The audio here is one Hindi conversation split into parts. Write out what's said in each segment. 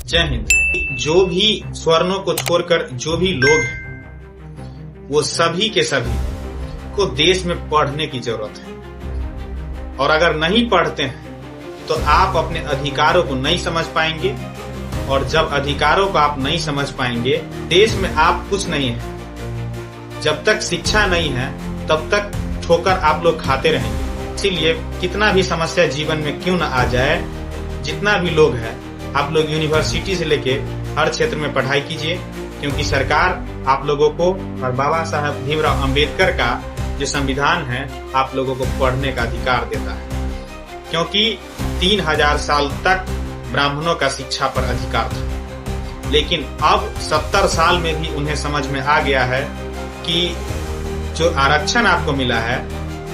जय हिंद। जो भी स्वर्णों को छोड़कर जो भी लोग हैं वो सभी के सभी को देश में पढ़ने की जरूरत है, और अगर नहीं पढ़ते हैं तो आप अपने अधिकारों को नहीं समझ पाएंगे, और जब अधिकारों को आप नहीं समझ पाएंगे देश में आप कुछ नहीं है। जब तक शिक्षा नहीं है तब तक ठोकर आप लोग खाते रहेंगे। इसीलिए कितना भी समस्या जीवन में क्यों न आ जाए, जितना भी लोग है आप लोग यूनिवर्सिटी से लेके हर क्षेत्र में पढ़ाई कीजिए, क्योंकि सरकार आप लोगों को और बाबा साहब भीमराव अंबेडकर का जो संविधान है आप लोगों को पढ़ने का अधिकार देता है। क्योंकि 3000 साल तक ब्राह्मणों का शिक्षा पर अधिकार था, लेकिन अब 70 साल में भी उन्हें समझ में आ गया है कि जो आरक्षण आपको मिला है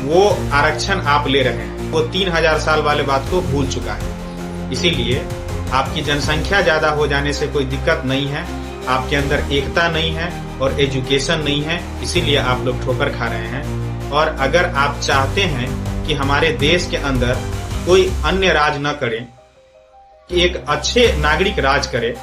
वो आरक्षण आप ले रहे हैं, वो 3000 साल वाले बात को भूल चुका है। इसीलिए आपकी जनसंख्या ज्यादा हो जाने से कोई दिक्कत नहीं है, आपके अंदर एकता नहीं है और एजुकेशन नहीं है, इसीलिए आप लोग ठोकर खा रहे हैं। और अगर आप चाहते हैं कि हमारे देश के अंदर कोई अन्य राज न करे, कि एक अच्छे नागरिक राज करे,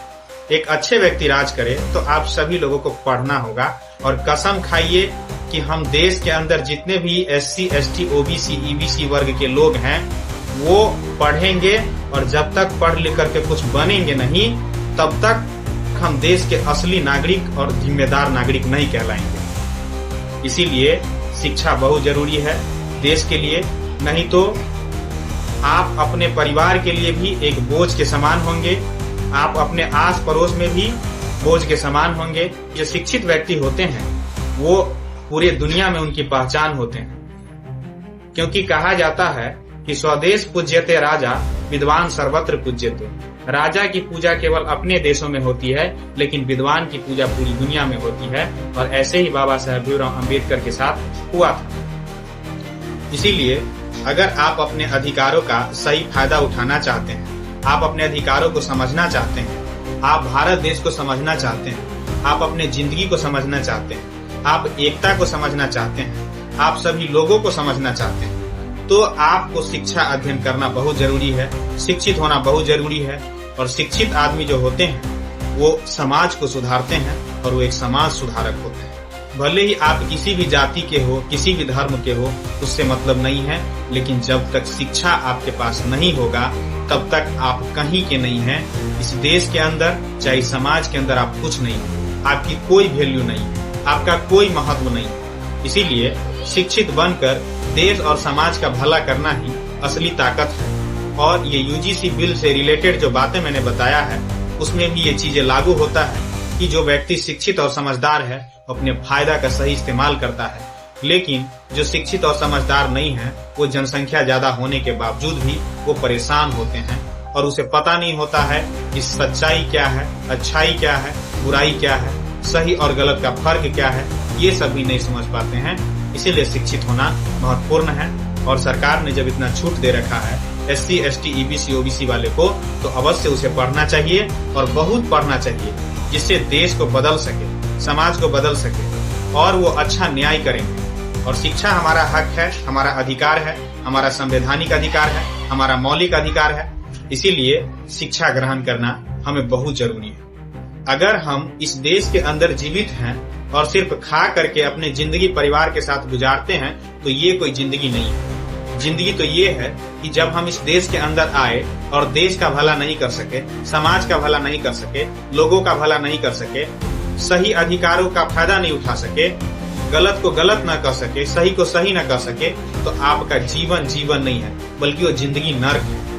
एक अच्छे व्यक्ति राज करे, तो आप सभी लोगों को पढ़ना होगा। और कसम खाइए कि हम देश के अंदर जितने भी SC, ST, OBC, EBC वर्ग के लोग हैं वो पढ़ेंगे, और जब तक पढ़ लिख करके कुछ बनेंगे नहीं तब तक हम देश के असली नागरिक और जिम्मेदार नागरिक नहीं कहलाएंगे। इसीलिए शिक्षा बहुत जरूरी है देश के लिए, नहीं तो आप अपने परिवार के लिए भी एक बोझ के समान होंगे, आप अपने आस पड़ोस में भी बोझ के समान होंगे। जो शिक्षित व्यक्ति होते हैं वो पूरे दुनिया में उनकी पहचान होते हैं, क्योंकि कहा जाता है कि स्वदेश पूज्यते राजा विद्वान सर्वत्र पूज्यते। राजा की पूजा केवल अपने देशों में होती है, लेकिन विद्वान की पूजा पूरी दुनिया में होती है, और ऐसे ही बाबा साहब भीमराव अंबेडकर के साथ हुआ था। इसीलिए अगर आप अपने अधिकारों का सही फायदा उठाना चाहते हैं, आप अपने अधिकारों को समझना चाहते हैं, आप भारत देश को समझना चाहते हैं, आप अपने जिंदगी को समझना चाहते हैं, आप एकता को समझना चाहते हैं, आप सभी लोगों को समझना चाहते हैं, तो आपको शिक्षा अध्ययन करना बहुत जरूरी है, शिक्षित होना बहुत जरूरी है। और शिक्षित आदमी जो होते हैं वो समाज को सुधारते हैं, और वो एक समाज सुधारक होते हैं। भले ही आप किसी भी जाति के हो, किसी भी धर्म के हो, उससे मतलब नहीं है, लेकिन जब तक शिक्षा आपके पास नहीं होगा तब तक आप कहीं के नहीं हैं। इस देश के अंदर चाहे समाज के अंदर आप कुछ नहीं है, आपकी कोई वैल्यू नहीं है, आपका कोई महत्व नहीं है। इसीलिए शिक्षित बनकर देश और समाज का भला करना ही असली ताकत है। और ये UGC बिल से रिलेटेड जो बातें मैंने बताया है उसमें भी ये चीजें लागू होता है कि जो व्यक्ति शिक्षित और समझदार है अपने फायदा का सही इस्तेमाल करता है, लेकिन जो शिक्षित और समझदार नहीं है वो जनसंख्या ज्यादा होने के बावजूद भी वो परेशान होते हैं, और उसे पता नहीं होता है कि सच्चाई क्या है, अच्छाई क्या है, बुराई क्या है, सही और गलत का फर्क क्या है, ये सभी नहीं समझ पाते हैं। इसीलिए शिक्षित होना महत्वपूर्ण है। और सरकार ने जब इतना छूट दे रखा है SC, ST, EBC, OBC वाले को, तो अवश्य उसे पढ़ना चाहिए, और बहुत पढ़ना चाहिए, जिससे देश को बदल सके, समाज को बदल सके, और वो अच्छा न्याय करेंगे। और शिक्षा हमारा हक है, हमारा अधिकार है, हमारा संवैधानिक अधिकार है, हमारा मौलिक अधिकार है। इसीलिए शिक्षा ग्रहण करना हमें बहुत जरूरी है। अगर हम इस देश के अंदर जीवित हैं और सिर्फ खा करके अपने जिंदगी परिवार के साथ गुजारते हैं तो ये कोई जिंदगी नहीं है। जिंदगी तो ये है कि जब हम इस देश के अंदर आए और देश का भला नहीं कर सके, समाज का भला नहीं कर सके, लोगों का भला नहीं कर सके, सही अधिकारों का फायदा नहीं उठा सके, गलत को गलत न कर सके, सही को सही न कर सके, तो आपका जीवन जीवन नहीं है, बल्कि वो जिंदगी नर्क है।